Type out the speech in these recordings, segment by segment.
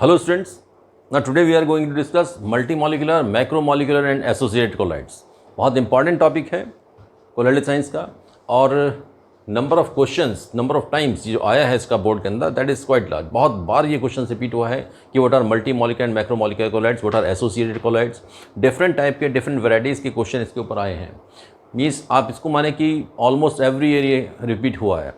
Hello students, now today we are going to discuss multimolecular, macromolecular and associated colloids. बहुत important topic है colloidal science का और number of questions, number of times जो आया है इसका बोर्ड के अंदर दैट इज़ क्वाइट लार्ज। बहुत बार ये क्वेश्चन रिपीट हुआ है कि what are multimolecular and macromolecular colloids, what are associated colloids. Different type के डिफरेंट वेराइटीज़ के क्वेश्चन इसके ऊपर आए हैं। मीन्स आप इसको माने कि ऑलमोस्ट एवरी ईयर ये रिपीट हुआ है,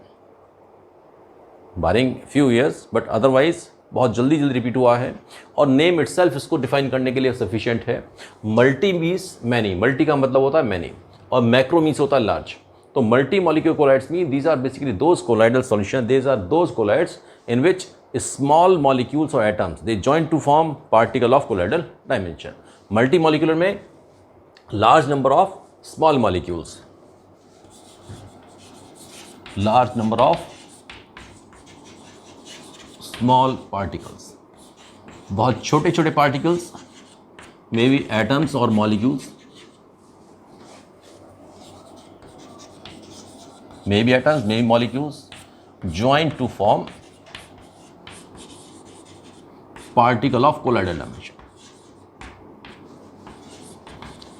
barring few years, but otherwise बहुत जल्दी रिपीट हुआ है। और नेम इटसेल्फ इसको डिफाइन करने के लिए सफिशिएंट है। मल्टी मीन्स मैनी, मल्टी का मतलब होता है मैनी, और मैक्रो मीन्स होता है लार्ज। तो multi molecular colloids mean these are basically those colloidal solution, these are those colloids in which small molecules और atoms they join to form particle of colloidal dimension. Multi molecular में large number of small molecules, large number of small particles, बहुत छोटे छोटे particles, may be atoms और molecules, may be atoms, may be molecules join to form particle of colloidal dimension.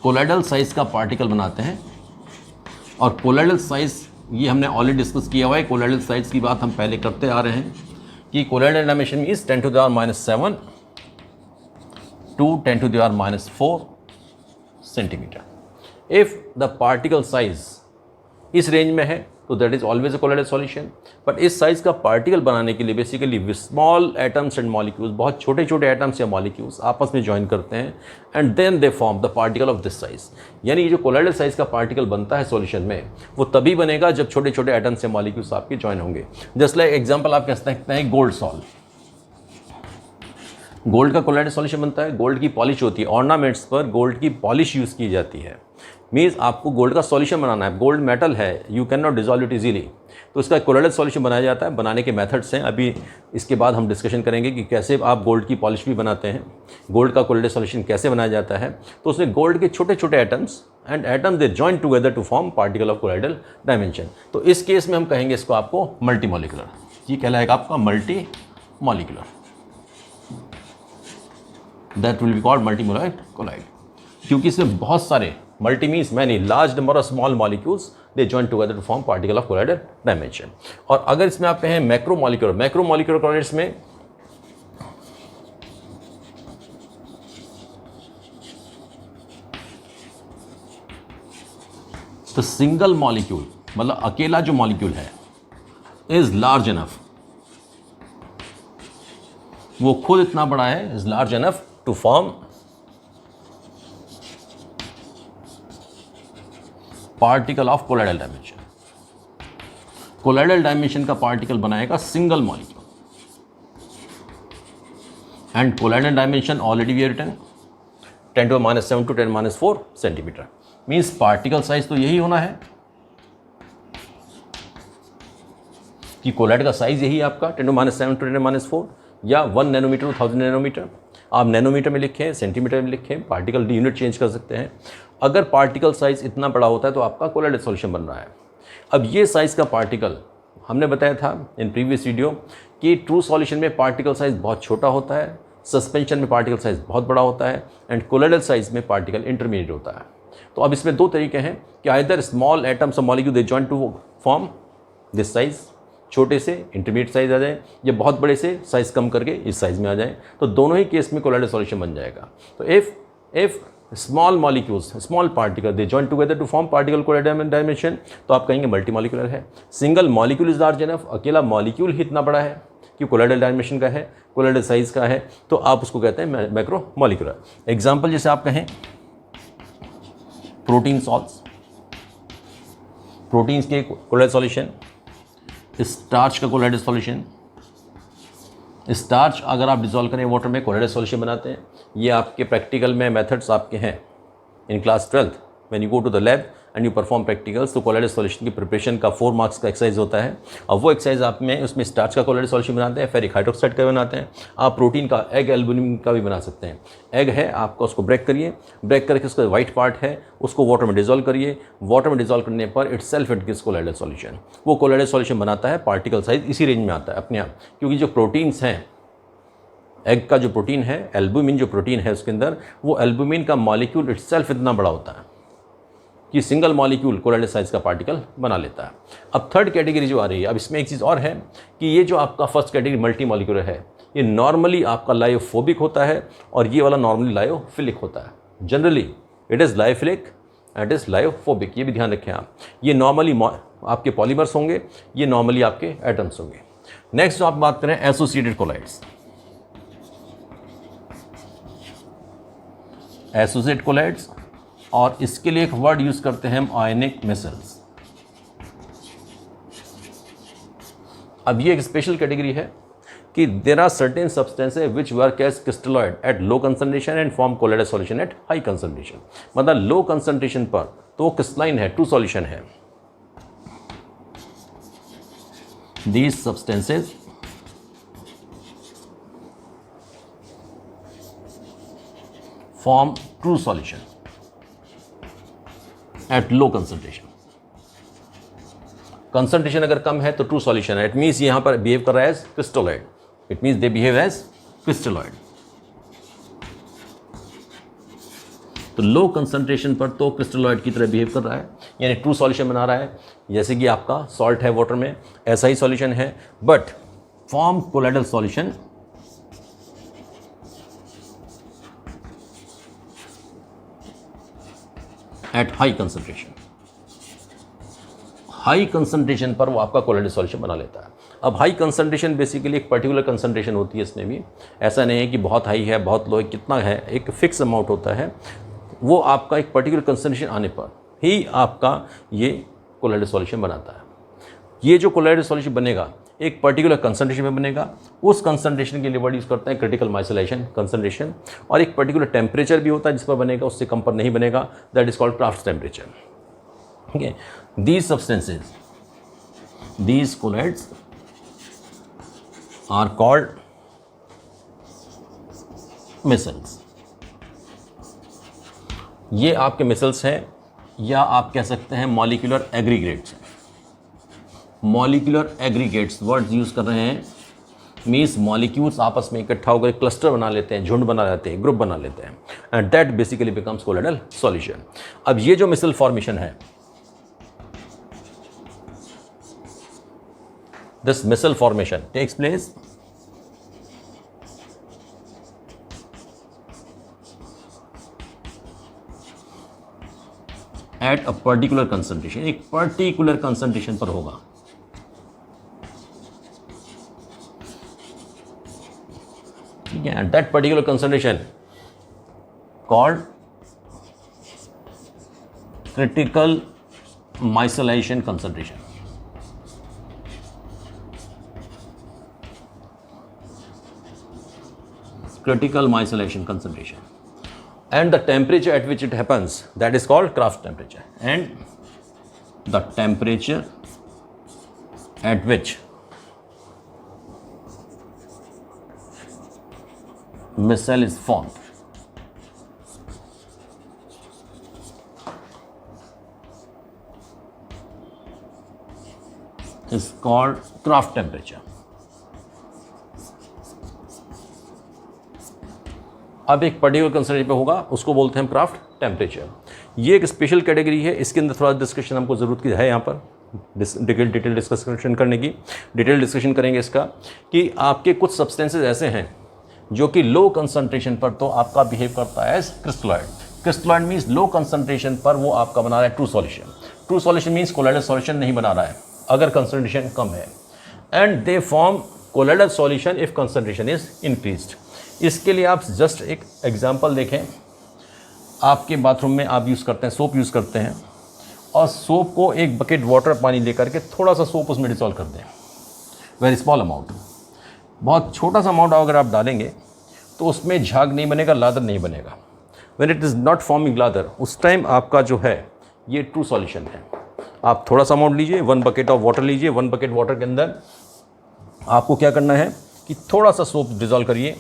Colloidal size का particle बनाते हैं, और colloidal size ये हमने ऑलरेडी डिस्कस किया हुआ है। कोलाइडल साइज की बात हम पहले करते आ रहे हैं कि colloidal dimension is 10⁻⁻7 to 10⁻⁻4 centimetre. If the particle size इस रेंज में है तो that is always a colloidal solution. But इस साइज का पार्टिकल बनाने के लिए basically small atoms and molecules, बहुत छोटे छोटे एटम्स या मॉलिक्यूल्स आपस में ज्वाइन करते हैं and then they form the particle of this size. यानी ये जो कोलाइडल साइज का पार्टिकल बनता है सॉल्यूशन में, वो तभी बनेगा जब छोटे छोटे एटम्स या मॉलिक्यूल्स आपके ज्वाइन होंगे। जस्ट लाइक एग्जाम्पल आप कह सकते हैं गोल्ड सॉल्ट। गोल्ड का कोलाइडल सॉल्यूशन बनता है, गोल्ड की पॉलिश होती है, ऑर्नामेंट्स पर गोल्ड की पॉलिश यूज़ की जाती है। मीन्स आपको गोल्ड का सॉल्यूशन बनाना है, गोल्ड मेटल है, you can not dissolve it easily, तो इसका कोलाइडल सॉल्यूशन बनाया जाता है। बनाने के मेथड्स हैं, अभी इसके बाद हम डिस्कशन करेंगे कि कैसे आप गोल्ड की पॉलिश भी बनाते हैं, गोल्ड का कोलाइडल सॉल्यूशन कैसे बनाया जाता है। तो उसमें गोल्ड के छोटे छोटे atoms and atoms they join together to form particle of colloidal dimension. तो इस केस में हम कहेंगे इसको आपको मल्टी मॉलिक्यूलर, ये कहलाएगा आपका multi molecular, that will be called multi molecular colloid, क्योंकि इसमें बहुत सारे multi means many large number of small molecules they join together to form particle of colloidal dimension. और अगर इसमें आप कहें मैक्रोमॉलिक्यूलर, मैक्रोमॉलिक्यूलर कोलाइड्स में तो सिंगल मॉलिक्यूल मतलब अकेला जो मॉलिक्यूल है इज लार्ज इनफ, वो खुद इतना बड़ा है, is large enough to form particle of colloidal dimension. Colloidal dimension का पार्टिकल बनाएगा single molecule, and colloidal dimension already we written 10⁻⁷ to 10⁻⁴ centimetre. Means particle size तो यही होना है कि कोलाइड का साइज यही आपका 10⁻⁷ to 10⁻⁴, या 1 नैनोमीटर टू 1000 नैनोमीटर। आप नैनोमीटर में लिखें, सेंटीमीटर में लिखें, पार्टिकल यूनिट चेंज कर सकते हैं। अगर पार्टिकल साइज इतना बड़ा होता है तो आपका कोलाइडल सॉल्यूशन बन रहा है। अब ये साइज़ का पार्टिकल हमने बताया था इन प्रीवियस वीडियो कि ट्रू सॉल्यूशन में पार्टिकल साइज बहुत छोटा होता है, सस्पेंशन में पार्टिकल साइज बहुत बड़ा होता है, एंड कोलाइडल साइज में पार्टिकल इंटरमीडिएट होता है। तो अब इसमें दो तरीके हैं कि आइदर स्मॉल एटम्स और molecule they join to form this size, छोटे से इंटरमीडिएट साइज आ जाए, या बहुत बड़े से साइज़ कम करके इस साइज़ में आ जाए, तो दोनों ही केस में कोलाइडल सॉल्यूशन बन जाएगा। तो if small molecules, small particle they join together to form particle colloidal dimension, तो आप कहेंगे मल्टी मॉलिक्यूलर है। Single molecule is large enough, अकेला मॉलिक्यूल ही इतना बड़ा है कि कोलाइडल डायमेंशन का है, कोलाइडल साइज का है, तो आप उसको कहते हैं मैक्रो मॉलिक्यूलर। एग्जाम्पल जैसे आप कहें प्रोटीन सॉल्ट्स, प्रोटीन्स के कोलाइडल सॉल्यूशन, स्टार्च का कोलाइडल सॉल्यूशन। स्टार्च अगर आप डिसॉल्व करें वाटर में कोलाइडल सॉल्यूशन बनाते हैं। ये आपके प्रैक्टिकल में मेथड्स आपके हैं in class 12th when you go to the lab and you perform practicals. तो कोलाइडल सॉल्यूशन की प्रिपरेशन का 4 मार्क्स का एक्सरसाइज होता है, और वो एक्सरसाइज आप में उसमें स्टार्च का कोलाइडल सॉल्यूशन बनाते हैं, फेरिक हाइड्रोक्साइड का बनाते हैं। आप प्रोटीन का एग एल्बुमिन का भी बना सकते हैं। एग है आपका, उसको ब्रेक करिए, ब्रेक करके उसका वाइट पार्ट है उसको वाटर में डिजॉल्व करिए। वाटर में डिजॉल्व करने पर it self it gives colloidal solution. वो कोलाइडल सॉल्यूशन बनाता है, पार्टिकल साइज इसी रेंज में आता है अपने आप, क्योंकि जो प्रोटीन्स हैं एग का जो प्रोटीन है, एल्बुमिन जो प्रोटीन है उसके अंदर, वो एल्बुमिन का मॉलिक्यूल इटसेल्फ इतना बड़ा होता है कि सिंगल मॉलिक्यूल कोलोइडल साइज का पार्टिकल बना लेता है। अब थर्ड कैटेगरी जो आ रही है, अब इसमें एक चीज़ और है कि ये जो आपका फर्स्ट कैटेगरी मल्टी मॉलिक्यूलर है, ये नॉर्मली आपका लायोफोबिक होता है और ये वाला नॉर्मली लायोफिलिक होता है। Generally it is lyophilic, it is lyophobic, ये भी ध्यान रखें आप। ये नॉर्मली आपके पॉलीमर्स होंगे, ये नॉर्मली आपके एटम्स होंगे। नेक्स्ट जो आप बात करें एसोसिएटेड कोलाइड्स, एसोसिएटेड कोलाइड्स, और इसके लिए एक वर्ड यूज करते हैं हम, आयनिक मिसल्स। अब ये एक स्पेशल कैटेगरी है कि there are certain substances which work as crystalloid at low concentration and form colloidal solution at high concentration. मतलब लो कंसंट्रेशन पर तो क्रिस्टलाइन है, ट्रू सॉल्यूशन है। These substances form true solution at low concentration. Concentration अगर कम है तो true solution है। इट मीन्स यहाँ पर बिहेव कर रहा है as crystalloid, it means they behave as crystalloid. तो लो कंसंट्रेशन पर तो क्रिस्टलॉइड की तरह बिहेव कर रहा है, यानी ट्रू सॉल्यूशन बना रहा है। जैसे कि आपका सॉल्ट है वाटर में, ऐसा ही सॉल्यूशन है, but form colloidal solution at high concentration. High concentration पर वो आपका कोलोइडल सॉल्यूशन बना लेता है। अब हाई कंसंट्रेशन बेसिकली एक पर्टिकुलर कंसंट्रेशन होती है, इसमें भी ऐसा नहीं है कि बहुत हाई है, बहुत लो है, कितना है, एक फिक्स अमाउंट होता है। वो आपका एक पर्टिकुलर कंसंट्रेशन आने पर ही आपका ये कोलोइडल सॉल्यूशन बनाता है। ये जो कोलोइडल सॉल्यूशन बनेगा एक पर्टिकुलर कंसंट्रेशन में बनेगा। उस कंसंट्रेशन के लिए वर्ड यूज़ करते हैं क्रिटिकल माइसोलेशन कंसंट्रेशन, और एक पर्टिकुलर टेम्परेचर भी होता है जिस पर बनेगा, उससे कम पर नहीं बनेगा, that is called Krafft temperature. ठीक है, these substances, these colloids are called micelles. ये आपके मिसल्स हैं, या आप कह सकते हैं molecular aggregates. Molecular aggregates word use कर रहे हैं, मीन्स मॉलिक्यूल्स आपस में इकट्ठा होकर क्लस्टर बना लेते हैं, झुंड बना लेते हैं, ग्रुप बना लेते हैं, and that basically becomes colloidal solution. अब ये जो मिसल फॉर्मेशन है, this micelle formation takes place at a particular concentration, एक पर्टिकुलर कंसंट्रेशन पर होगा। ठीक है, at that particular concentration called critical micellation concentration. critical micellation concentration, and the temperature at which it happens, that is called Kraft temperature, and the temperature at which micelle is formed is called Kraft temperature. अब एक particular concentration पे होगा, उसको बोलते हैं हम craft temperature. ये एक स्पेशल कैटेगरी है, इसके अंदर थोड़ा डिस्कशन हमको ज़रूरत की है यहाँ पर डिटेल डिस्कशन करने की। डिटेल डिस्कशन करेंगे इसका कि आपके कुछ सब्सटेंसेस ऐसे हैं जो कि लो कंसंट्रेशन पर तो आपका बिहेव करता है as crystalloid. Crystalloid means low concentration पर वो आपका बना रहा है true solution. True solution means colloidal solution नहीं बना रहा है अगर कंसंट्रेशन कम है, and they form colloidal solution if concentration is increased. इसके लिए आप जस्ट एक एग्जांपल देखें, आपके बाथरूम में आप यूज़ करते हैं, सोप यूज़ करते हैं, और सोप को एक बकेट वाटर पानी लेकर के थोड़ा सा सोप उसमें डिसॉल्व कर दें, वेरी स्मॉल अमाउंट, बहुत छोटा सा अमाउंट अगर आप डालेंगे तो उसमें झाग नहीं बनेगा, लादर नहीं बनेगा। When it is not forming lather, उस टाइम आपका जो है ये ट्रू सॉल्यूशन है। आप थोड़ा सा अमाउंट लीजिए, 1 बकेट ऑफ वाटर लीजिए, 1 बकेट वाटर के अंदर आपको क्या करना है कि थोड़ा सा सोप डिज़ोल्व करिए,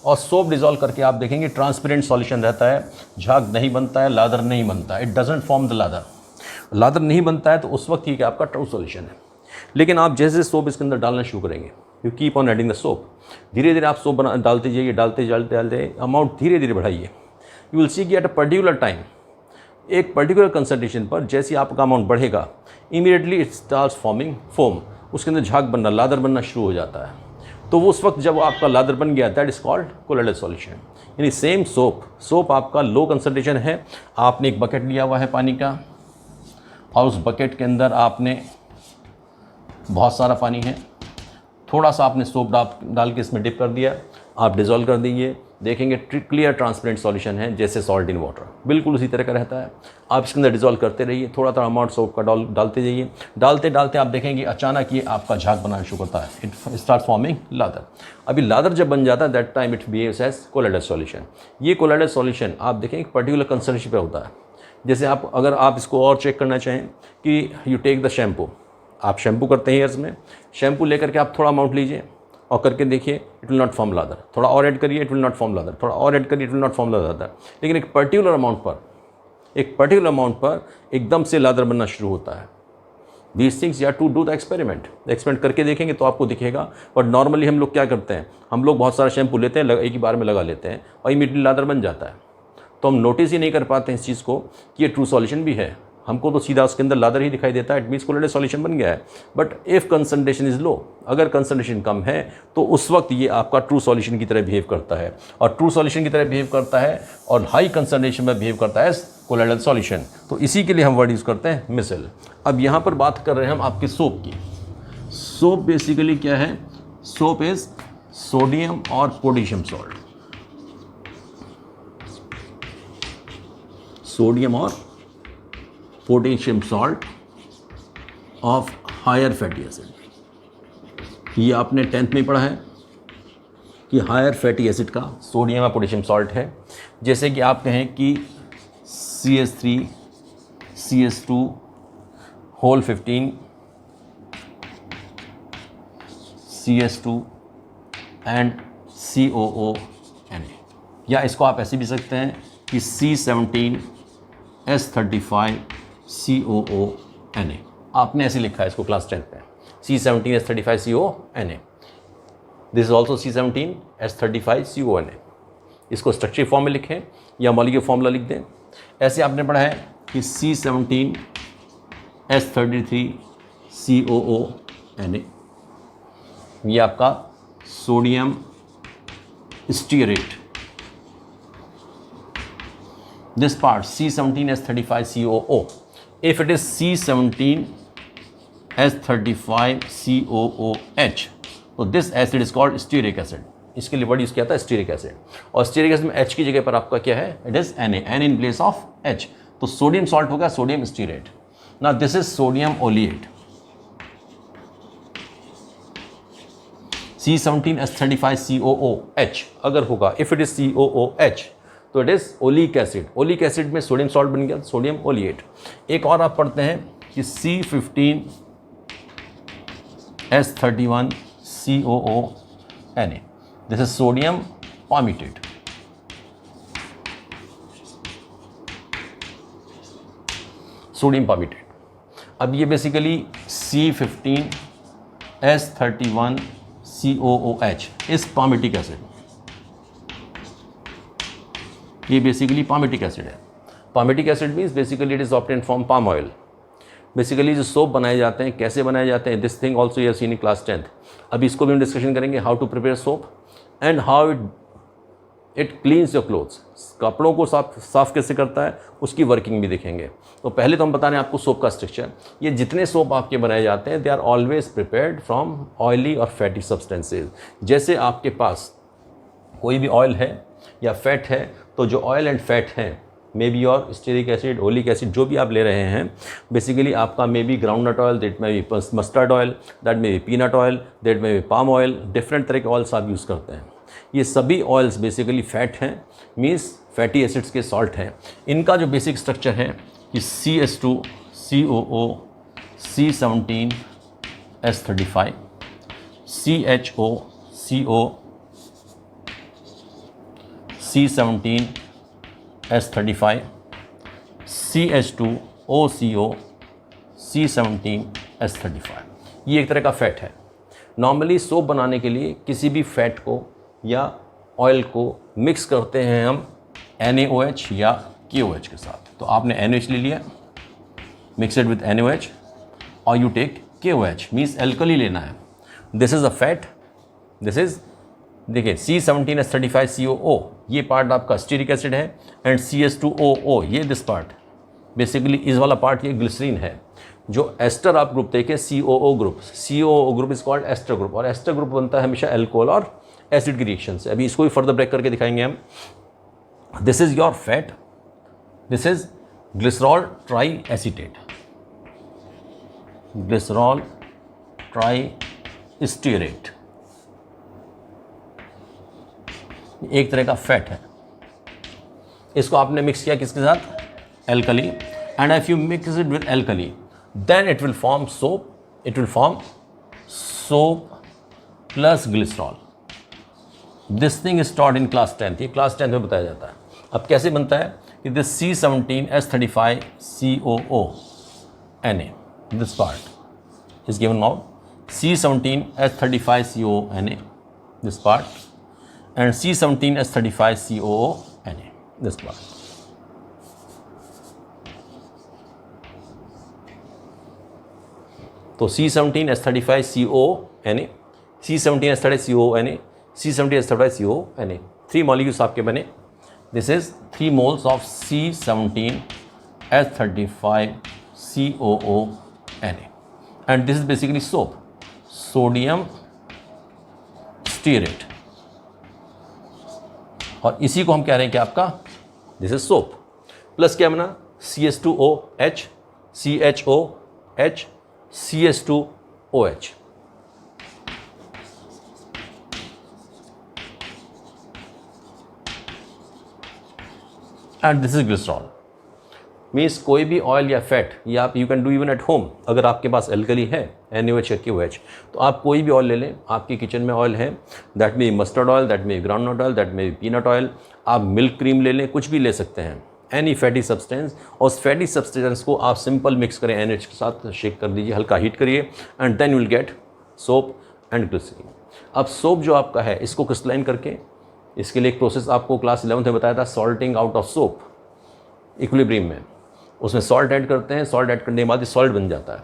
और सोप डिज़ोल्व करके आप देखेंगे ट्रांसपेरेंट सॉल्यूशन रहता है, झाग नहीं बनता है, लादर नहीं बनता है, it doesn't form the lather. Lather नहीं बनता है तो उस वक्त ही कि आपका ट्रू सॉल्यूशन है। लेकिन आप जैसे सोप इसके अंदर डालना शुरू करेंगे, you keep on adding the soap. धीरे धीरे आप सोप डालते जाइए, डालते अमाउंट धीरे धीरे बढ़ाइए। यू विल सी कि एट अ पर्टिकुलर टाइम, एक पर्टिकुलर कंसंट्रेशन पर जैसे आपका अमाउंट बढ़ेगा, immediately it starts forming foam, उसके अंदर झाग बनना, लादर बनना शुरू हो जाता है। तो वो उस वक्त जब आपका लादर बन गया, that is called colloidal solution. यानी सेम सोप आपका लो कंसंट्रेशन है, आपने एक बकेट लिया हुआ है पानी का, और उस बकेट के अंदर आपने बहुत सारा पानी है, थोड़ा सा आपने सोप डाल के इसमें डिप कर दिया, आप डिज़ोल्व कर दीजिए, देखेंगे क्लियर ट्रांसपेरेंट सॉल्यूशन है, जैसे सॉल्ट इन वाटर, बिल्कुल उसी तरह का रहता है। आप इसके अंदर डिज़ोल्व करते रहिए, थोड़ा थोड़ा अमाउंट सोप का डालते जाइए, डालते आप देखेंगे अचानक ये आपका झाग बनाना शुरू करता है, इट स्टार्ट फॉर्मिंग लादर। अभी लादर जब बन जाता है, that time it behaves as colloidal solution. ये कोलोइडल सॉल्यूशन आप देखें एक पर्टिकुलर कंसंट्रेशन पे होता है। जैसे अगर आप इसको और चेक करना चाहें कि यू टेक द शैम्पू, आप शैम्पू करते हैं हेयर्स में, शैम्पू लेकर के आप थोड़ा अमाउंट लीजिए और करके देखिए, it will not form lather. थोड़ा और ऐड करिए, it will not form lather. थोड़ा और ऐड करिए, it will not form lather. लेकिन एक पर्टिकुलर अमाउंट पर एकदम से लादर बनना शुरू होता है। These things you have to do the experiment करके देखेंगे तो आपको दिखेगा। और नॉर्मली हम लोग क्या करते हैं, हम लोग बहुत सारा शैम्पू लेते हैं, एक ही बार में लगा लेते हैं और इमीडिएटली लादर बन जाता है। तो हम नोटिस ही नहीं कर पाते हैं इस चीज़ को कि ये ट्रू सॉल्यूशन भी है। हमको तो सीधा उसके अंदर लादर ही दिखाई देता है, इट मीन्स कोलोइडल सॉल्यूशन बन गया है। But if concentration is low, अगर कंसंट्रेशन कम है तो उस वक्त ये आपका ट्रू सॉल्यूशन की तरह बिहेव करता है, और ट्रू सॉल्यूशन की तरह बिहेव करता है और हाई कंसंट्रेशन में बिहेव करता है कोलोइडल सॉल्यूशन। तो इसी के लिए हम वर्ड यूज़ करते हैं मिसल। अब यहाँ पर बात कर रहे हैं हम आपके सोप की। सोप बेसिकली क्या है, सोप इज़ सोडियम और पोटेशियम सॉल्ट, सोडियम और potassium salt of higher fatty acid. ये आपने 10th में पढ़ा है कि हायर फैटी एसिड का सोडियम और पोटेशियम सॉल्ट है। जैसे कि आप कहें कि CH3 CH2 whole 15 CH2 and COONA, या इसको आप ऐसे भी सकते हैं कि C17 S35 COONA। आपने ऐसे लिखा है इसको क्लास 10 पे, C17 S35 COONA। This is also C17 S35 COONA। इसको स्ट्रक्चर फॉर्म में लिखें या मॉलिक्यूलर फॉर्मूला लिख दें। ऐसे आपने पढ़ा है कि C17 S33 COONA, ये आपका sodium stearate. This part C17H35COO. If it is C17H35COOH, तो this acid is called stearic acid. इसके लिए वर्ड यूज़ किया था स्टीरिक एसिड, और स्टीरिक एसिड में H की जगह पर आपका क्या है, it is Na, N in place of H। तो सोडियम सॉल्ट होगा सोडियम स्टीरेट। ना दिस इज सोडियम ओलिएट, C17H35COOH अगर होगा, इफ इट इज COOH तो it is oleic acid. Oleic acid में सोडियम सॉल्ट बन गया, सोडियम ओलिएट। एक और आप पढ़ते हैं कि C15H31COONA, this is sodium palmitate. Sodium palmitate. अब ये basically C15H31COOH is palmitic acid, ये बेसिकली पामिटिक एसिड है। Palmitic acid means basically it is obtain from palm oil. Basically जो सोप बनाए जाते हैं, कैसे बनाए जाते हैं, this thing also you have seen in class 10th। अभी इसको भी हम डिस्कशन करेंगे, how to prepare soap and how it cleans your clothes. कपड़ों को साफ कैसे करता है, उसकी वर्किंग भी देखेंगे। तो पहले तो हम बता रहे हैं आपको सोप का स्ट्रक्चर। ये जितने सोप आपके बनाए जाते हैं, they are always prepared from oily और फैटी सब्सटेंसेज। जैसे आपके पास कोई भी ऑयल है या फैट है, तो जो ऑयल एंड फैट हैं, मे बी और स्टीरिक एसिड, ओलिक एसिड, जो भी आप ले रहे हैं, बेसिकली आपका may be groundnut oil, that may be mustard oil, that may be peanut oil, that may be palm oil, different तरह के ऑयल्स आप यूज़ करते हैं। ये सभी ऑयल्स बेसिकली फैट हैं, मीन्स फैटी एसिड्स के सॉल्ट हैं। इनका जो बेसिक स्ट्रक्चर है कि CH2 COO C17 S35 CHO CO C17 S35 CH2 OCO C17 S35, ये एक तरह का फैट है। नॉर्मली सोप बनाने के लिए किसी भी फैट को या ऑयल को मिक्स करते हैं हम NaOH या KOH के साथ। तो आपने NaOH ले लिया, मिक्स इट विथ NaOH और you take KOH, means alkali लेना है। This is a fat, this is देखिए C17H35COO, ये पार्ट आपका स्टीरिक एसिड है, एंड CH2OO, ये दिस पार्ट बेसिकली इस वाला पार्ट ये ग्लिसरीन है। जो एस्टर आप ग्रुप देखें COO group, COO group is called ester group, और एस्टर ग्रुप बनता है हमेशा अल्कोहल और एसिड की रिएक्शन से। अभी इसको भी फर्दर ब्रेक करके दिखाएंगे हम। This is your fat, this is glycerol try acetate, glycerol try stearate, एक तरह का फैट है। इसको आपने मिक्स किया किसके साथ? Alkali, and if you mix it with alkali then it will form soap, it will form soap plus glycerol. This thing is taught in class 10th, ये क्लास 10th में बताया जाता है। अब कैसे बनता है कि this C17H35COO Na, this part is given now C17H35COO Na, this part, and C17H35COO Na, this part. तो C17H35COO Na, C17H35COO Na, C17H35COO Na, 3 molecules आपके बने। This is 3 moles of C17H35COO Na, and this is basically soap, sodium stearate, और इसी को हम कह रहे हैं कि आपका दिस इज सोप। प्लस क्या बना? CH2OH, CHOH, CH2OH, and this is glycerol. Means कोई भी ऑयल या फैट, ये आप you can do even at home. अगर आपके पास एल्कली है NaOH या KOH, तो आप कोई भी ऑयल ले लें। आपके किचन में ऑयल है, दैट में मस्टर्ड ऑयल, दैट में ग्राउंडनट ऑयल, दैट में पीनट ऑयल, आप मिल्क क्रीम ले लें, कुछ भी ले सकते हैं, एनी फैटी सब्सटेंस। और उस फैटी सब्सटेंस को आप सिंपल मिक्स करें NaOH के साथ, शेक कर दीजिए, हल्का हीट करिए, and then you will get soap and glycerine. अब सोप जो आपका है इसको क्रिस्टलाइन करके, इसके लिए एक प्रोसेस आपको क्लास 11th में बताया था, salting out of soap equilibrium में। उसमें सॉल्ट ऐड करते हैं, सॉल्ट ऐड करने के बाद ये सॉल्ट बन जाता है,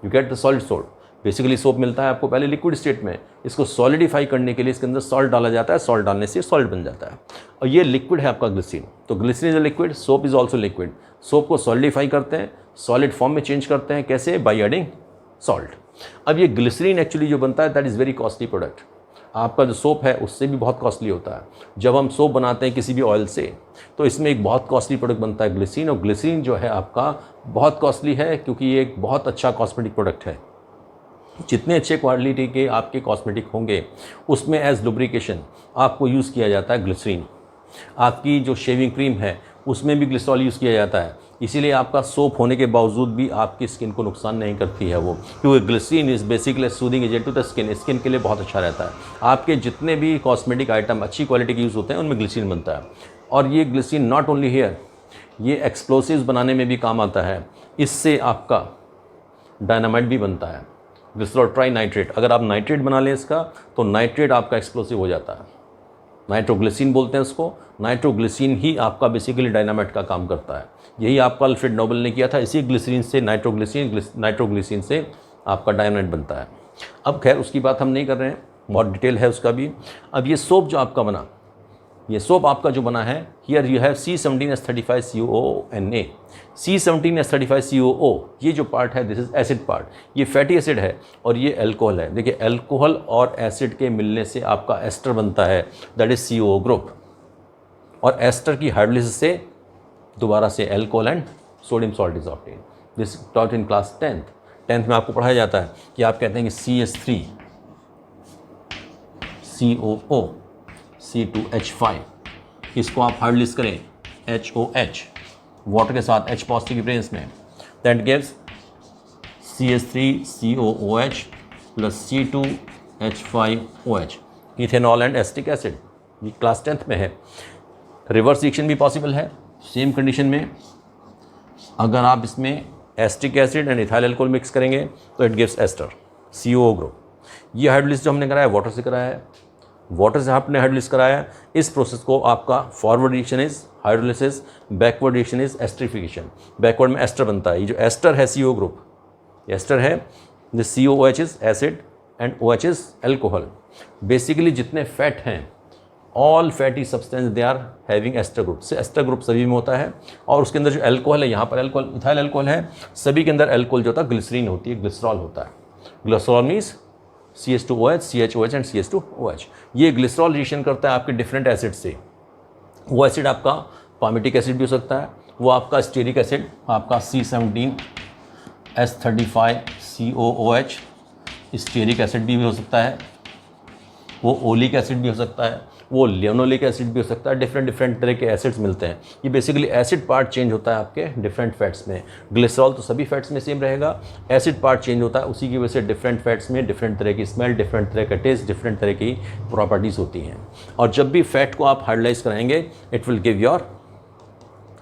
you get the salt soap. Basically soap मिलता है आपको पहले लिक्विड स्टेट में, इसको सॉलिडिफाई करने के लिए इसके अंदर सॉल्ट डाला जाता है, सॉल्ट डालने से सॉल्ट बन जाता है, और ये लिक्विड है आपका ग्लिसरीन। तो glycerine is a liquid, soap is also liquid. Soap को सॉलिडिफाई करते हैं, सॉलिड फॉर्म में चेंज करते हैं, कैसे? By adding salt. अब ये ग्लिसरीन एक्चुअली जो बनता है that is very costly product. आपका जो सोप है उससे भी बहुत कॉस्टली होता है। जब हम सोप बनाते हैं किसी भी ऑयल से, तो इसमें एक बहुत कॉस्टली प्रोडक्ट बनता है ग्लिसरीन, और ग्लिसरीन जो है आपका बहुत कॉस्टली है क्योंकि ये एक बहुत अच्छा कॉस्मेटिक प्रोडक्ट है। जितने अच्छे क्वालिटी के आपके कॉस्मेटिक होंगे उसमें एज लुब्रिकेशन आपको यूज़ किया जाता है ग्लिसरीन। आपकी जो शेविंग क्रीम है उसमें भी ग्लिसरॉल यूज़ किया जाता है, इसीलिए आपका सोप होने के बावजूद भी आपकी स्किन को नुकसान नहीं करती है वो, क्योंकि glycerine is basically soothing agent to the skin के लिए बहुत अच्छा रहता है। आपके जितने भी कॉस्मेटिक आइटम अच्छी क्वालिटी के यूज़ होते हैं उनमें ग्लिसरीन बनता है। और ये ग्लिसरीन नॉट ओनली हेयर, ये एक्सप्लोसिव्स बनाने में भी काम आता है। इससे आपका डायनामाइट भी बनता है, ग्लिसरॉल ट्राई नाइट्रेट। अगर आप नाइट्रेट बना लें इसका तो नाइट्रेट आपका एक्सप्लोसिव हो जाता है, नाइट्रोग्लिसरीन बोलते हैं उसको। नाइट्रोग्लिसरीन ही आपका बेसिकली डायनामाइट का काम करता है। यही आपका अल्फ्रेड नोबेल ने किया था, इसी ग्लिसरीन से नाइट्रोग्लिसरीन से आपका डायनामाइट बनता है। अब खैर उसकी बात हम नहीं कर रहे हैं, बहुत डिटेल है उसका भी। अब ये सोप जो आपका बना, ये सोप आपका जो बना है, here you have C17H35COO Na। C17H35COO ये जो पार्ट है दिस इज एसिड पार्ट, ये फैटी एसिड है और ये अल्कोहल है। देखिए अल्कोहल और एसिड के मिलने से आपका एस्टर बनता है, दैट इज COO ग्रुप, और एस्टर की हाइड्रोलिसिस से दोबारा से alcohol and sodium salt is obtain. This taught in class 10th में आपको पढ़ाया जाता है कि आप कहते हैं कि CH3 COO C2H5, इसको आप हाइड्रोलिसिस करें HOH वाटर के साथ H पॉजिटिव की प्रेजेंस में, that gives CH3COOH plus C2H5OH, ethanol and acetic acid. ये क्लास 10th में है। रिवर्स रिएक्शन भी पॉसिबल है सेम कंडीशन में। अगर आप इसमें acetic acid and ethyl alcohol mix करेंगे तो it gives ester COO group. ये हाइड्रोलिसिस जो हमने कराया वाटर से कराया है, वाटर से आपने हाइड्रोलिसिस कराया। इस प्रोसेस को आपका forward reaction is hydrolysis, backward reaction is esterification. Backward में एस्टर बनता है, ये जो एस्टर है CO ग्रुप, एस्टर है, this COOH is acid and OH is alcohol. Basically जितने फैट हैं, all fatty substance they are having ester group, से एस्टर ग्रुप सभी में होता है। और उसके अंदर जो एल्कोहल है, यहाँ पर एल्कोहल इथाइल एल्कोहल है, सभी के अंदर एल्कोहल जो होता है ग्लिसरीन होती है, ग्लिसरॉल होता है। Glycerol means CH2OH, CHOH and CH2OH। ये ग्लिसरॉल रिएक्शन करता है आपके डिफरेंट एसिड से। वो एसिड आपका पामिटिक एसिड भी हो सकता है, वो आपका स्टीरिक एसिड आपका C17H35COOH स्टीरिक एसिड भी हो सकता है, वो ओलिक एसिड भी हो सकता है, वो लियोनोलिक एसिड भी हो सकता है। डिफरेंट तरह के एसिड्स मिलते हैं। ये बेसिकली एसिड पार्ट चेंज होता है आपके डिफरेंट फैट्स में। ग्लिसरॉल तो सभी फैट्स में सेम रहेगा, एसिड पार्ट चेंज होता है, उसी की वजह से डिफरेंट फैट्स में डिफरेंट तरह की स्मेल, डिफरेंट तरह का टेस्ट, डिफरेंट तरह की प्रॉपर्टीज़ होती हैं। और जब भी फैट को आप हाइड्रोलाइज कराएंगे, it will give your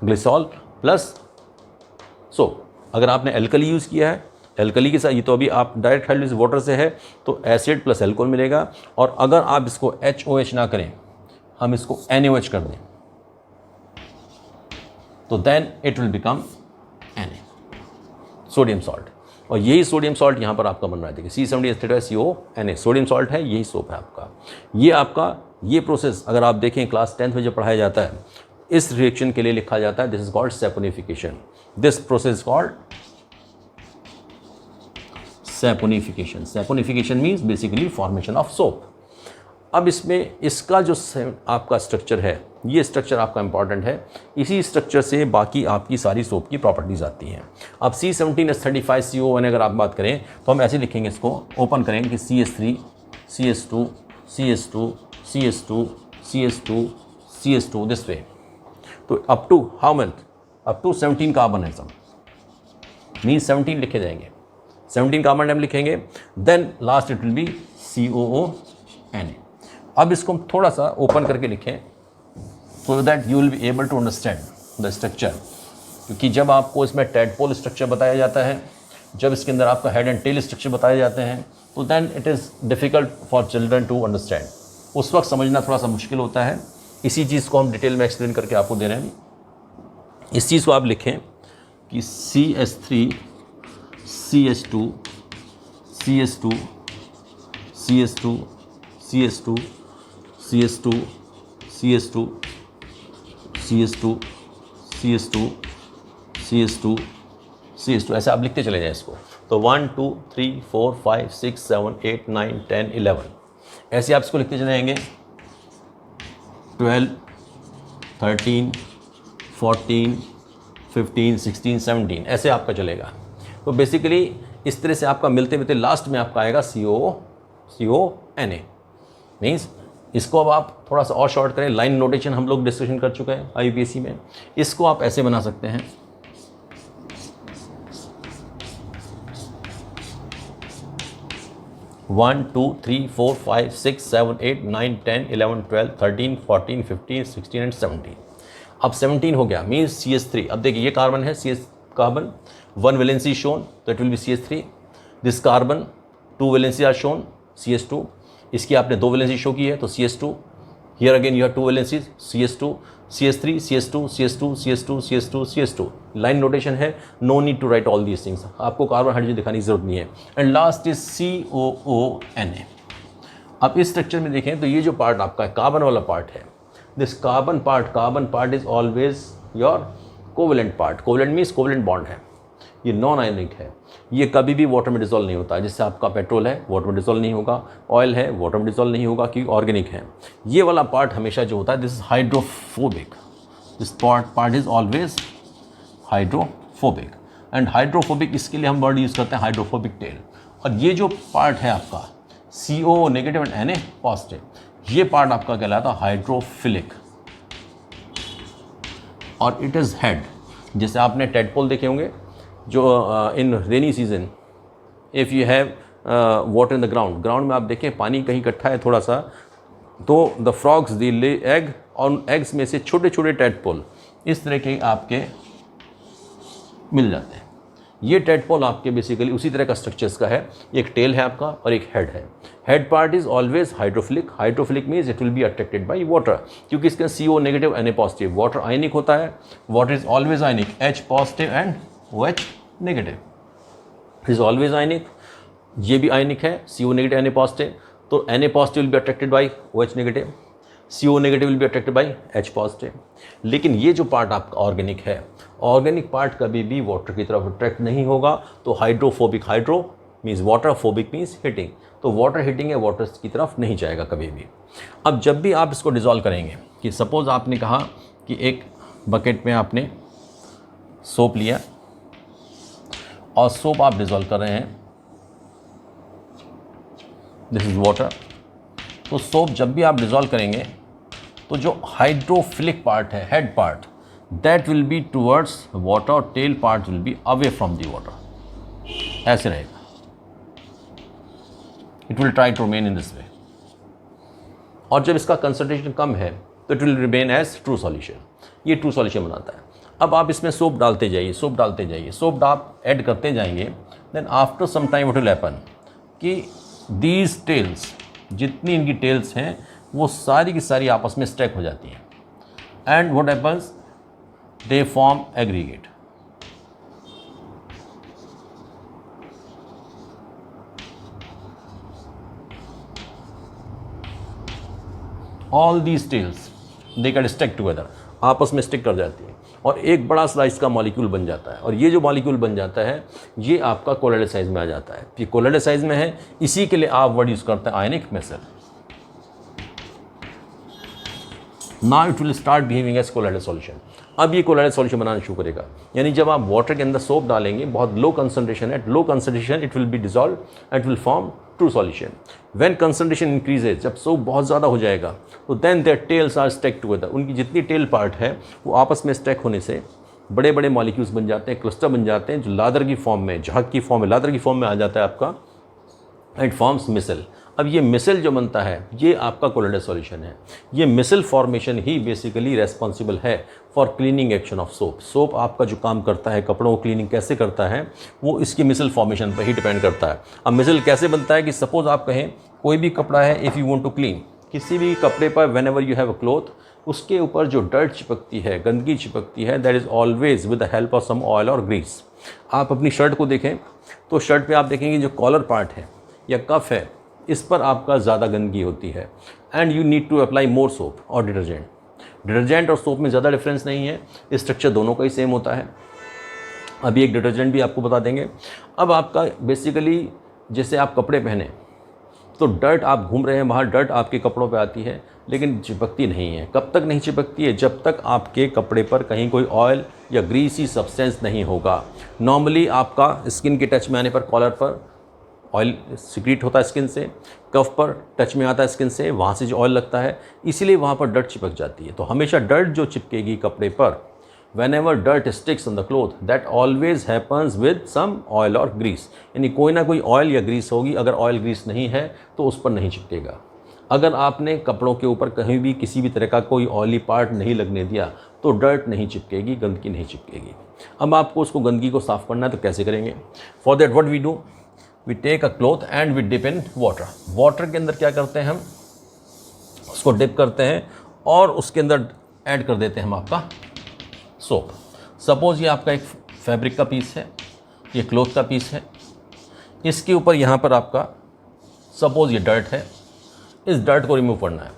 glycerol plus soap. अगर आपने एल्कली यूज़ किया है, एल्कली के साथ, ये तो अभी आप डायरेक्ट हाइड्रोलिसिस वाटर से है, तो एसिड प्लस एल्कोहल मिलेगा। और अगर आप इसको HOH ना करें, हम इसको NaOH कर दें, तो then it will become Na, sodium salt. और यही सोडियम सॉल्ट यहाँ पर आपका बन रहा है, देखिए C17H35CONa सोडियम सॉल्ट है, यही सोप है आपका। ये प्रोसेस अगर आप देखें क्लास 10th में जब पढ़ाया जाता है, इस रिएक्शन के लिए लिखा जाता है this is called saponification. This process called saponification. Saponification means basically formation of soap. अब इसमें इसका जो आपका स्ट्रक्चर है, ये स्ट्रक्चर आपका इंपॉर्टेंट है। इसी स्ट्रक्चर से बाकी आपकी सारी सोप की प्रॉपर्टीज़ आती हैं। अब C17H35CONa अगर आप बात करें तो हम ऐसे लिखेंगे, इसको ओपन करेंगे कि CH3 CH2 CH2 CH2 CH2 CH2 this way. तो up to how much, up to 17 carbon है सब, मीन्स 17 लिखे जाएंगे, 17 कार्बन हम लिखेंगे। Then last it will be COONa। अब इसको हम थोड़ा सा ओपन करके लिखें so that you will be able to understand the structure. क्योंकि जब आपको इसमें टैडपोल स्ट्रक्चर बताया जाता है, जब इसके अंदर आपका हेड एंड टेल स्ट्रक्चर बताए जाते हैं, तो then it is difficult for children to understand. उस वक्त समझना थोड़ा सा मुश्किल होता है। इसी चीज़ को हम डिटेल में एक्सप्लेन करके आपको दे रहे हैं। इस चीज़ को आप लिखें कि CH3 CH2 CH2 CH2 CH2 CH2 CH2 CH2 CH2 CH2 CH2, ऐसे आप लिखते चले जाएं इसको। तो 1 2 3 4 5 6 7 8 9 10 11 ऐसे आप इसको लिखते चले जाएंगे। 12 13 14 15 16 17 ऐसे आपका चलेगा। तो बेसिकली इस तरह से आपका मिलते मिलते लास्ट में आपका आएगा CONa। मीन्स इसको अब आप थोड़ा सा और शॉर्ट करें, लाइन नोटेशन हम लोग डिस्कशन कर चुके हैं IUPAC में। इसको आप ऐसे बना सकते हैं, one two three four 5 6 7 8 9 10 11 12 13 14 15 16 and 17। अब 17 हो गया, मीन्स CH3। अब देखिए ये कार्बन है, CH कार्बन 1 वैलेंसी शोन, तो it will be CH3। This carbon 2 valency are shown, CH2। इसकी आपने 2 वैलेंसी शो की है तो CH2। Here again you have 2 valencies, CH2 CH3 CH2 CH2 CH2 CH2 CH2। Line notation है, no need to write all these things, आपको carbon hydrogen दिखाने की जरूरत नहीं है। And last is COONa। अब इस स्ट्रक्चर में देखें तो ये जो पार्ट आपका कार्बन वाला पार्ट है, this carbon part is always your covalent part. Covalent means covalent bond है, ये नॉन आयनिक है, ये कभी भी वाटर में डिसॉल्व नहीं होता। जैसे आपका पेट्रोल है वाटर में डिसॉल्व नहीं होगा, ऑयल है वाटर में डिसॉल्व नहीं होगा क्योंकि ऑर्गेनिक है। ये वाला पार्ट हमेशा जो होता है this is hydrophobic, this part is always hydrophobic. And hydrophobic इसके लिए हम वर्ड यूज़ करते हैं हाइड्रोफोबिक टेल। और ये जो पार्ट है आपका CO negative and Na positive, ये पार्ट आपका कहलाता है हाइड्रोफिलिक और इट इज़ हेड। जैसे आपने टेडपोल देखे होंगे जो in rainy season if you have water in the ground में आप देखें पानी कहीं इकट्ठा है थोड़ा सा, तो द फ्रॉग्स दी ले एग, और एग्स में से छोटे छोटे टेडपोल इस तरह के आपके मिल जाते हैं। ये टेडपोल आपके बेसिकली उसी तरह का स्ट्रक्चर्स का है, एक टेल है आपका और एक हेड है। Head part is always hydrophilic, hydrophilic means it will be attracted by water, क्योंकि इसका CO negative Na positive, water ionic होता है, water is always ionic, H positive and OH negative is always ionic, ये भी ionic है, CO negative Na positive, तो Na positive will be attracted by OH negative, CO negative will be attracted by H positive. लेकिन ये जो part आपका organic है, organic part कभी भी वाटर की तरफ अट्रैक्ट नहीं होगा, तो hydrophobic, hydro means water, phobic means heating, तो वाटर हीटिंग है, वाटर की तरफ नहीं जाएगा कभी भी। अब जब भी आप इसको डिज़ोल्व करेंगे, कि सपोज़ आपने कहा कि एक बकेट में आपने सोप लिया और सोप आप डिज़ोल्व कर रहे हैं, दिस इज़ वाटर, तो सोप जब भी आप डिज़ोल्व करेंगे तो जो हाइड्रोफिलिक पार्ट है, head part, that will be towards water और tail part will be away from the water, ऐसे रहेगा, it will try to remain in this way. और जब इसका कंसंट्रेशन कम है तो it will remain as true solution, ये ट्रू सॉल्यूशन बनाता है। अब आप इसमें सोप डालते जाइए, सोप डालते जाइए, सोप आप ऐड करते जाएंगे, then after some time what will happen कि दीज टेल्स, जितनी इनकी टेल्स हैं वो सारी की सारी आपस में स्टैक हो जाती हैं, and what happens, they form aggregate. All these tails they can stick together, आपस में स्टिक कर जाती है और एक बड़ा सा इसका मॉलिक्यूल बन जाता है, और ये जो मॉलिक्यूल बन जाता है ये आपका कोलोइडल साइज में आ जाता है। ये कोलोइडल साइज में है, इसी के लिए आप वर्ड यूज़ करते हैं ionic micelle. Now it will start behaving as colloidal solution. अब ये कोलोइडल सॉल्यूशन बनाना शुरू करेगा, यानी जब आप वाटर के अंदर सोप डालेंगे, बहुत लो कंसंट्रेशन है, low concentration it will be dissolve and it will form true solution. When concentration increases, जब सोप बहुत ज़्यादा हो जाएगा तो then their tails are stack together, उनकी जितनी टेल पार्ट है वो आपस में स्टैक होने से बड़े बड़े मॉलिक्यूल्स बन जाते हैं, क्लस्टर बन जाते हैं, जो लादर की फॉर्म में, झाग की फॉर्म में, लादर की फॉर्म में आ जाता है आपका, एंड फॉर्म्स मिसल। अब ये मिसल जो बनता है ये आपका कोलोइडल सॉल्यूशन है। ये मिसल फॉर्मेशन ही बेसिकली रेस्पॉन्सिबल है for cleaning action of soap. Soap आपका जो काम करता है, कपड़ों को क्लीनिंग कैसे करता है, वो इसकी मिसल फॉर्मेशन पर ही डिपेंड करता है। अब मिसल कैसे बनता है कि सपोज आप कहें कोई भी कपड़ा है, if you want to clean, किसी भी कपड़े पर whenever you have a cloth, उसके ऊपर जो डर्ट चिपकती है, गंदगी चिपकती है, that is always with the help of some oil और ग्रीस। आप अपनी शर्ट को देखें तो शर्ट पे आप देखेंगे जो कॉलर पार्ट है या कफ है, इस पर आपका ज़्यादा गंदगी होती है, and you need to apply more soap और डिटर्जेंट। डिटर्जेंट और सोप में ज़्यादा डिफरेंस नहीं है, स्ट्रक्चर दोनों का ही सेम होता है। अभी एक डिटर्जेंट भी आपको बता देंगे। अब आपका बेसिकली जैसे आप कपड़े पहने तो डर्ट, आप घूम रहे हैं बाहर, डर्ट आपके कपड़ों पे आती है लेकिन चिपकती नहीं है। कब तक नहीं चिपकती है? जब तक आपके कपड़े पर कहीं कोई ऑयल या ग्रीसी सब्सटेंस नहीं होगा। नॉर्मली आपका स्किन के टच में आने पर, कॉलर पर ऑयल सिक्रीट होता है स्किन से, कफ पर टच में आता है स्किन से, वहाँ से जो ऑयल लगता है, इसीलिए वहाँ पर डर्ट चिपक जाती है। तो हमेशा डर्ट जो चिपकेगी कपड़े पर, whenever dirt sticks on the cloth, that always happens with some oil or grease, यानी कोई ना कोई ऑयल या ग्रीस होगी। अगर ऑयल ग्रीस नहीं है तो उस पर नहीं चिपकेगा। अगर आपने कपड़ों के ऊपर कहीं भी किसी भी तरह का कोई ऑयली पार्ट नहीं लगने दिया तो डर्ट नहीं चिपकेगी, गंदगी नहीं चिपकेगी। अब आपको उसको गंदगी को साफ़ करना है तो कैसे करेंगे? For that what we do, we take a cloth and we dip in water. Water के अंदर क्या करते हैं हम, उसको डिप करते हैं और उसके अंदर ऐड कर देते हैं हम आपका सोप। सपोज़ ये आपका एक फैब्रिक का पीस है, ये क्लॉथ का पीस है, इसके ऊपर यहाँ पर आपका सपोज़ ये डर्ट है, इस डर्ट को रिमूव करना है।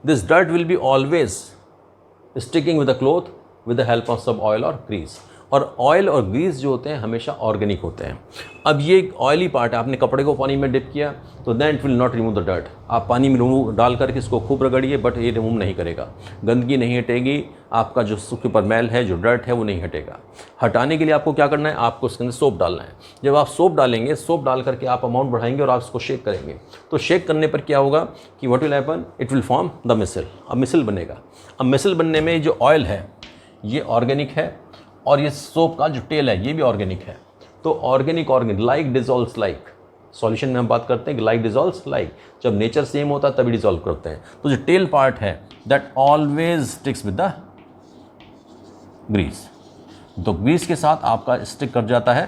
This dirt will be always sticking with the cloth with the help of some oil और ग्रीस। और ऑयल और ग्रीस जो होते हैं हमेशा ऑर्गेनिक होते हैं। अब ये ऑयली पार्ट है, आपने कपड़े को पानी में डिप किया तो then it will not remove the dirt. आप पानी में रिमूव डाल करके इसको खूब रगड़िए, बट ये रिमूव नहीं करेगा, गंदगी नहीं हटेगी, आपका जो उसके ऊपर मैल है, जो डर्ट है, वो नहीं हटेगा। हटाने के लिए आपको क्या करना है, आपको उसके अंदर सोप डालना है। जब आप सोप डालेंगे, सोप डाल करके आप अमाउंट बढ़ाएंगे और आप इसको शेक करेंगे, तो शेक करने पर क्या होगा कि what will happen, it will form the micelle. अब मिसल बनेगा। अब मिसल बनने में जो ऑयल है ये ऑर्गेनिक है और ये सोप का जो टेल है ये भी ऑर्गेनिक है। तो organic like dissolves like, solution में हम बात करते हैं कि लाइक डिजॉल्व्स लाइक, जब नेचर सेम होता है तभी डिजॉल्व करते हैं। तो जो टेल पार्ट है that always sticks with the grease, तो ग्रीस के साथ आपका स्टिक कर जाता है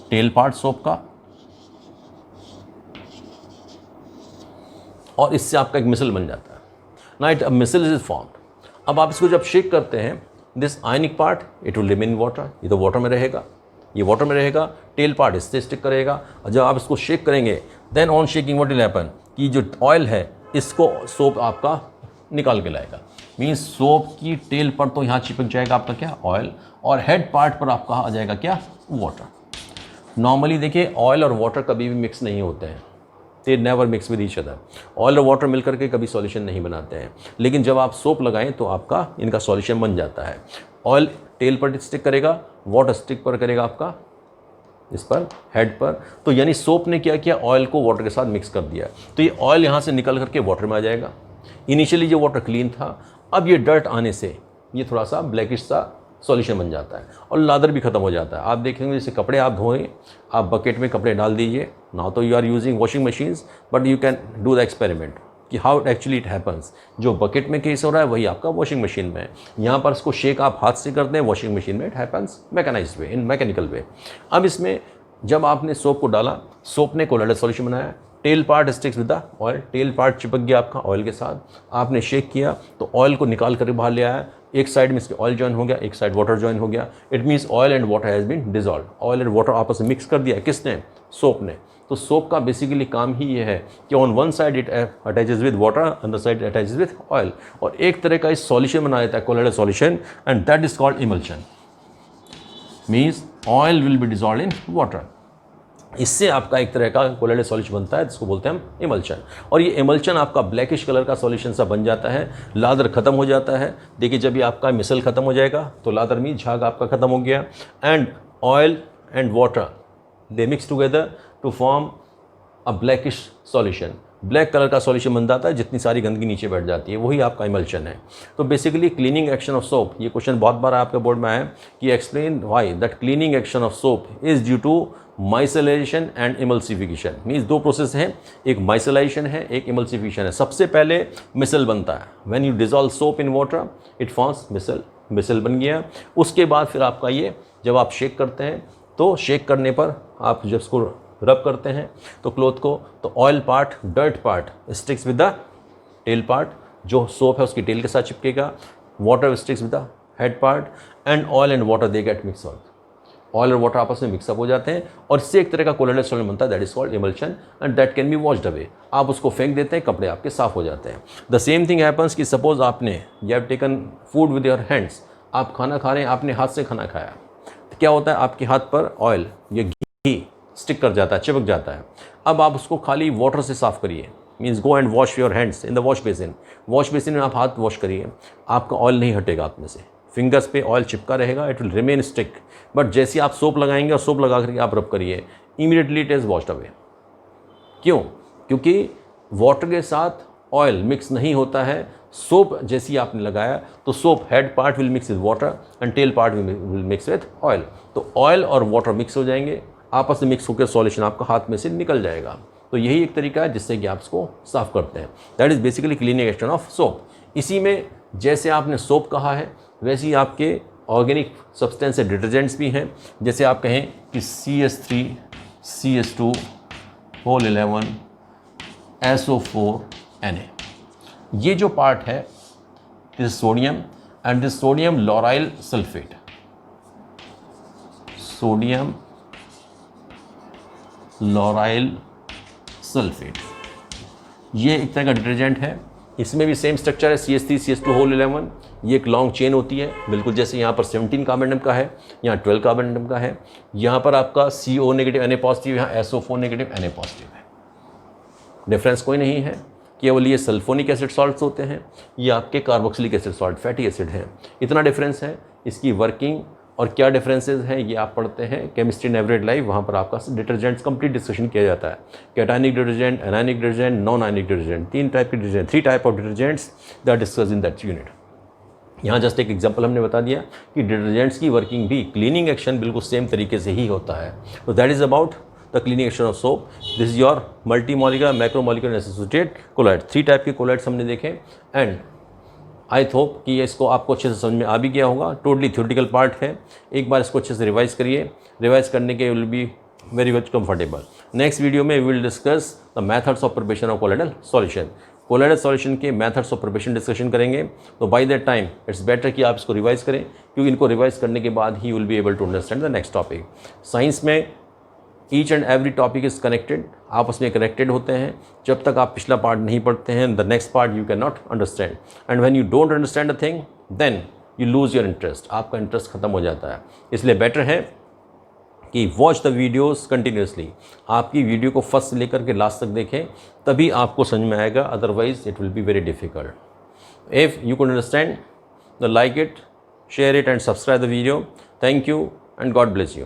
टेल पार्ट सोप का, और इससे आपका एक मिसल बन जाता है। नाइट मिसल इज फॉर्म्ड। अब आप इसको जब शेक करते हैं, this ionic part it will remain in water, ये तो वाटर में रहेगा, ये वाटर में रहेगा, टेल पार्ट इससे स्टिक करेगा। और जब आप इसको शेक करेंगे, then on shaking what will happen कि जो ऑयल है इसको सोप आपका निकाल के लाएगा। मीन्स सोप की टेल पर तो यहाँ चिपक जाएगा आपका क्या, ऑयल, और हेड पार्ट पर आपका आ जाएगा क्या, वाटर। नॉर्मली देखिए ऑयल और वाटर कभी भी मिक्स नहीं होते हैं, they never mix with each other. Oil और वाटर मिलकर के कभी सॉल्यूशन नहीं बनाते हैं, लेकिन जब आप सोप लगाएं तो आपका इनका सॉल्यूशन बन जाता है। ऑयल टेल पर स्टिक करेगा, वाटर स्टिक पर करेगा आपका इस पर हेड पर। तो यानी सोप ने क्या किया, ऑयल को वाटर के साथ मिक्स कर दिया, तो ये ऑयल यहाँ से निकल करके वाटर में आ जाएगा। इनिशियली जो वाटर क्लीन था, अब ये डर्ट आने से ये थोड़ा सा ब्लैकिश सा सॉल्यूशन बन जाता है और लादर भी ख़त्म हो जाता है। आप देखेंगे जैसे कपड़े आप धोएं, आप बकेट में कपड़े डाल दीजिए, ना तो you are using washing machines, but you can do the experiment कि हाउ एक्चुअली इट हैपन्स। जो बकेट में केस हो रहा है वही आपका वॉशिंग मशीन में है। यहाँ पर इसको शेक आप हाथ से करते हैं, वॉशिंग मशीन में it happens mechanized way, in mechanical way. अब इसमें जब आपने सोप को डाला, सोप ने कोलोइडल सॉल्यूशन बनाया, tail part sticks with the oil, tail part चिपक गया आपका ऑयल के साथ। आपने शेक किया तो ऑयल को निकाल कर बाहर ले आया, एक साइड में इसके ऑयल ज्वाइन हो गया, एक साइड वाटर ज्वाइन हो गया। It means oil and water has been dissolve. Oil and water आपस में मिक्स कर दिया किसने, सोप ने। तो सोप का बेसिकली काम ही ये है कि on one side it attaches with water, other side attaches with oil, और एक तरह का इस सॉल्यूशन बना देता है colloidal solution, and that is called emulsion. Means oil will be dissolve in water. इससे आपका एक तरह का कोलोइडल सॉल्यूशन बनता है, जिसको बोलते हैं हम इमल्शन। और ये इमल्शन आपका ब्लैकिश कलर का सॉल्यूशन सा बन जाता है, लादर ख़त्म हो जाता है। देखिए जब ये आपका मिसल ख़त्म हो जाएगा तो लादर में झाग आपका ख़त्म हो गया, and oil and water they mix together to form a blackish solution. Black colour का सॉल्यूशन बन जाता है, जितनी सारी गंदगी नीचे बैठ जाती है, वही आपका इमल्शन है। तो basically cleaning action of soap, ये क्वेश्चन बहुत बार आपके बोर्ड में आया कि explain why that cleaning action of soap is due to micellization and emulsification. Means दो प्रोसेस हैं, एक माइसेलाइजेशन है, एक इमल्सिफिकेशन है। सबसे पहले मिसल बनता है, when you dissolve soap in water it forms micelle, micelle बन गया। उसके बाद फिर आपका ये जब आप शेक करते हैं, तो शेक करने पर आप जब इसको रब करते हैं तो क्लोथ को, तो oil part, dirt part sticks with the tail part, जो सोप है उसकी टेल के साथ चिपकेगा, water sticks with the head part, and oil and water they get mix out. Oil और वाटर आपस में मिक्सअप हो जाते हैं और इससे एक तरह का कोलोइडल सॉल्यूशन बनता है, that is called emulsion, and that can be washed away. आप उसको फेंक देते हैं, कपड़े आपके साफ हो जाते हैं। द सेम थिंग हैपन्स कि सपोज आपने you have taken food with your hands, आप खाना खा रहे हैं, आपने हाथ से खाना खाया, तो क्या होता है आपके हाथ पर ऑयल या घी स्टिक कर जाता है, चिपक जाता है। अब आप उसको खाली वाटर से साफ़ करिए, means go and wash your hands in the wash basin. Wash basin में आप हाथ वॉश करिए, आपका ऑयल नहीं हटेगा हाथ में से, फिंगर्स पे ऑयल चिपका रहेगा, it will remain stick. But जैसे आप सोप लगाएंगे और सोप लगा करके आप रब करिए, immediately it is washed away. क्यों? क्योंकि वाटर के साथ ऑयल मिक्स नहीं होता है। सोप जैसी आपने लगाया तो soap head part will mix with water and tell part will mix with oil. तो ऑयल और वाटर मिक्स हो जाएंगे, आपस में मिक्स होकर सॉल्यूशन आपका हाथ में से निकल जाएगा। तो यही एक तरीका है जिससे कि आप इसको साफ़ करते हैं। That is basically cleaning action of soap. इसी में जैसे आपने सोप कहा है, वैसे ही आपके ऑर्गेनिक सब्सटेंस से डिटर्जेंट्स भी हैं। जैसे आप कहें कि CS3 CS2 whole 11 SO4 Na, ये जो पार्ट है this sodium and this sodium lauryl sulphate, sodium lauryl sulphate, ये एक तरह का डिटर्जेंट है। इसमें भी सेम स्ट्रक्चर है, CS3 CS2 होल 11। ये एक लॉन्ग चेन होती है, बिल्कुल जैसे यहाँ पर 17 कार्बन एटम का है, यहाँ 12 कार्बन एटम का है। यहाँ पर आपका CO नेगेटिव Na पॉजिटिव, यहाँ SO4 नेगेटिव Na पॉजिटिव है। डिफरेंस कोई नहीं है, केवल ये सल्फोनिक एसिड सॉल्ट्स होते हैं, ये आपके carboxylic acid salt fatty acid हैं। इतना डिफरेंस है। इसकी वर्किंग और क्या डिफरेंसेस हैं ये आप पढ़ते हैं केमिस्ट्री इन एवरीडे लाइफ, वहाँ पर आपका डिटर्जेंट्स कंप्लीट डिस्कशन किया जाता है। Cationic detergent, anionic detergent, non ionic detergent, 3 type के detergent, 3 type of detergents that discuss in that unit. यहाँ जस्ट एक एग्जांपल हमने बता दिया कि डिटर्जेंट्स की वर्किंग भी, क्लीनिंग एक्शन बिल्कुल सेम तरीके से ही होता है। तो that is about the cleaning action of soap. This is your multi molecular, macro molecular associated colloid. 3 type के कोलाइड्स हमने देखे, एंड आई होप कि इसको आपको अच्छे से समझ में आ भी गया होगा। टोटली थ्योरेटिकल पार्ट है, एक बार इसको अच्छे से रिवाइज करिए। रिवाइज करने के will be very much comfortable. Next video में we will discuss the methods of preparation of colloidal solution. Colloidal solution के मेथड्स ऑफ प्रिपरेशन डिस्कशन करेंगे. तो by that time it's better कि आप इसको रिवाइज करें, क्योंकि इनको रिवाइज करने के बाद ही will be able to understand the next topic. Science में each and every topic is connected, आपस में कनेक्टेड होते हैं. जब तक आप पिछला पार्ट नहीं पढ़ते हैं, the next part you can not understand. And when you don't understand a thing then you lose your interest, आपका इंटरेस्ट खत्म हो जाता है. इसलिए बेटर है कि वॉच द वीडियोस कंटिन्यूसली, आपकी वीडियो को फर्स्ट से लेकर के लास्ट तक देखें, तभी आपको समझ में आएगा. Otherwise it will be very difficult. If you can understand the like it, share it and subscribe the video. Thank you and God bless you.